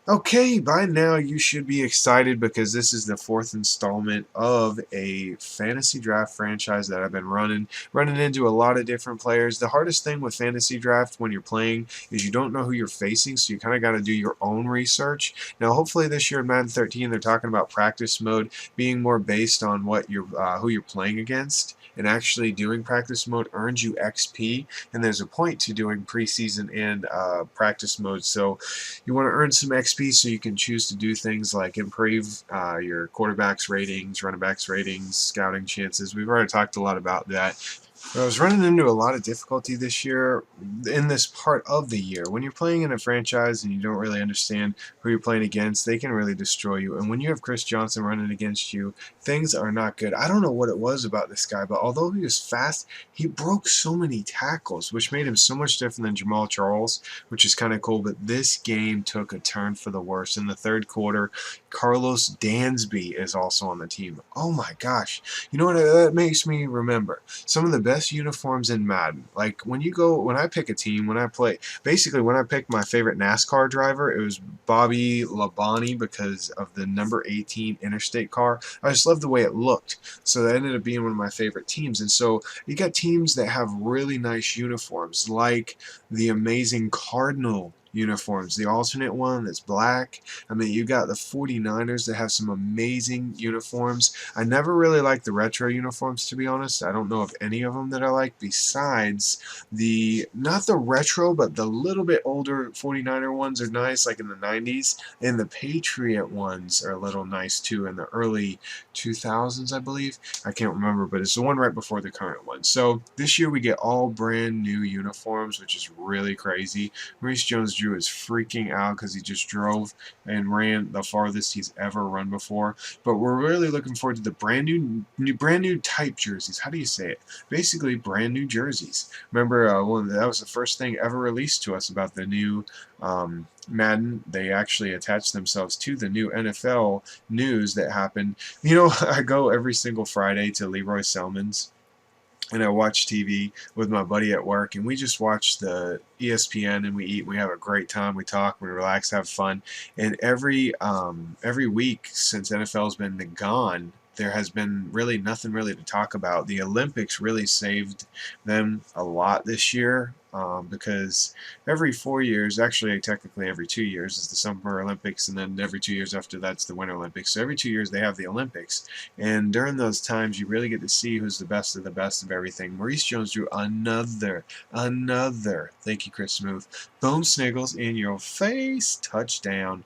Okay, by now you should be excited because this is the fourth installment of a fantasy draft franchise that I've been running into a lot of different players. The hardest thing with fantasy draft when you're playing is you don't know who you're facing, so you kind of got to do your own research. Now, hopefully this year in Madden 13, they're talking about practice mode being more based on what you're who you're playing against. And actually doing practice mode earns you XP, and there's a point to doing preseason and practice mode. So you want to earn some XP so you can choose to do things like improve your quarterback's ratings, running backs ratings, scouting chances. We've already talked a lot about that. But I was running into a lot of difficulty this year in this part of the year. When you're playing in a franchise and you don't really understand who you're playing against, they can really destroy you. And when you have Chris Johnson running against you, things are not good. I don't know what it was about this guy, but although he was fast, he broke so many tackles, which made him so much different than Jamal Charles, which is kind of cool. But this game took a turn for the worse. In the third quarter, Carlos Dansby is also on the team. Oh my gosh. You know what that makes me remember? Some of the best uniforms in Madden. Like when I pick a team, when I play, basically when I picked my favorite NASCAR driver, it was Bobby Labonte because of the number 18 Interstate car. I just loved the way it looked. So that ended up being one of my favorite teams. And so you got teams that have really nice uniforms, like the amazing Cardinal uniforms, the alternate one that's black. I mean, you got the 49ers that have some amazing uniforms. I never really liked the retro uniforms, to be honest. I don't know of any of them that I like besides not the retro, but the little bit older 49er ones are nice, like in the 90s. And the Patriot ones are a little nice too in the early 2000s, I believe. I can't remember, but it's the one right before the current one. So this year we get all brand new uniforms, which is really crazy. Maurice Jones-Drew is freaking out because he just drove and ran the farthest he's ever run before. But we're really looking forward to the brand new type jerseys. How do you say it? Basically, brand new jerseys. Remember, that was the first thing ever released to us about the new Madden. They actually attached themselves to the new NFL news that happened. You know, I go every single Friday to Leroy Selman's and I watch TV with my buddy at work, and we just watch the ESPN, and we eat, and we have a great time. We talk, we relax, have fun, and every week since NFL's been gone, there has been really nothing really to talk about. The Olympics really saved them a lot this year because every 4 years, actually technically every 2 years, is the Summer Olympics, and then every 2 years after that's the Winter Olympics. So every 2 years they have the Olympics, and during those times you really get to see who's the best of everything. Maurice Jones-Drew, another, thank you Chris Smooth, Bone Sniggles in your face, touchdown.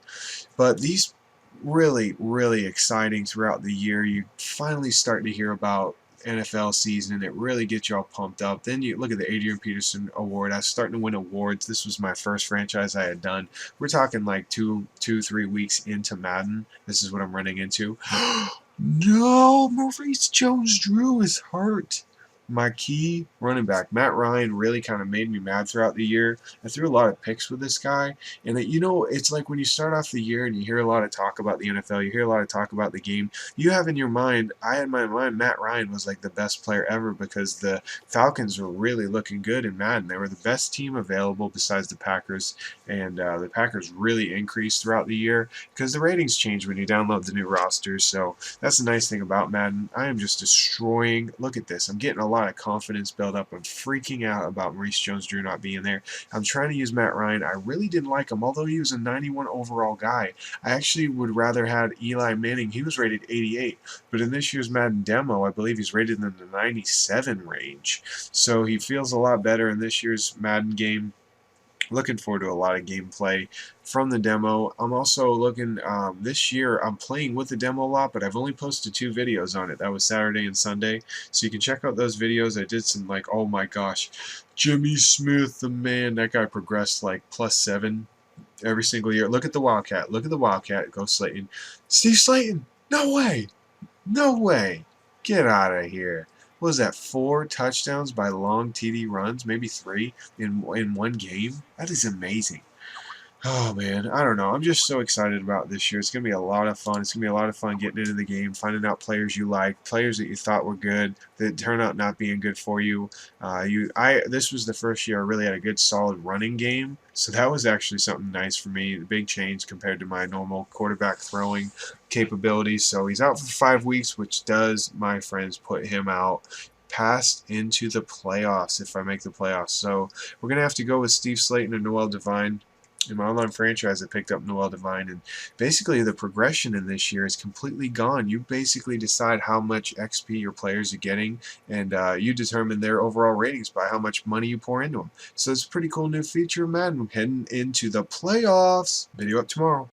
But these really exciting throughout the year. You finally start to hear about NFL season, and it really gets you all pumped up. Then you look at the Adrian Peterson Award. I was starting to win awards. This was my first franchise I had done. We're talking like 3 weeks into Madden. This is what I'm running into. No, Maurice Jones-Drew is hurt. My key running back, Matt Ryan, really kind of made me mad throughout the year. I threw a lot of picks with this guy, and it's like when you start off the year and you hear a lot of talk about the NFL, you hear a lot of talk about the game, you have in your mind, I had in my mind, Matt Ryan was like the best player ever because the Falcons were really looking good in Madden. They were the best team available besides the Packers, and the Packers really increased throughout the year because the ratings change when you download the new rosters. So that's the nice thing about Madden. I am just destroying. Look at this. I'm getting a lot of confidence built up. I'm freaking out about Maurice Jones-Drew not being there. I'm trying to use Matt Ryan. I really didn't like him, although he was a 91 overall guy. I actually would rather had Eli Manning. He was rated 88, but in this year's Madden demo, I believe he's rated in the 97 range. So he feels a lot better in this year's Madden game. Looking forward to a lot of gameplay from the demo. I'm also looking, this year I'm playing with the demo a lot, but I've only posted 2 videos on it. That was Saturday and Sunday, so you can check out those videos. I did some, like, oh my gosh, Jimmy Smith, the man, that guy progressed like +7 every single year. Look at the Wildcat, go Slayton. Steve Slayton, no way, no way, get out of here. What was that, 4 touchdowns by long TD runs, maybe 3 in one game? That is amazing. Oh man, I don't know. I'm just so excited about this year. It's gonna be a lot of fun. It's gonna be a lot of fun getting into the game, finding out players you like, players that you thought were good that turn out not being good for you. This was the first year I really had a good, solid running game, so that was actually something nice for me. The big change compared to my normal quarterback throwing capabilities. So he's out for 5 weeks, which does, my friends, put him out past into the playoffs if I make the playoffs. So we're gonna have to go with Steve Slayton and Noel Devine. In my online franchise, I picked up Noel Devine, and basically the progression in this year is completely gone. You basically decide how much XP your players are getting, and you determine their overall ratings by how much money you pour into them. So it's a pretty cool new feature, man. We're heading into the playoffs. Video up tomorrow.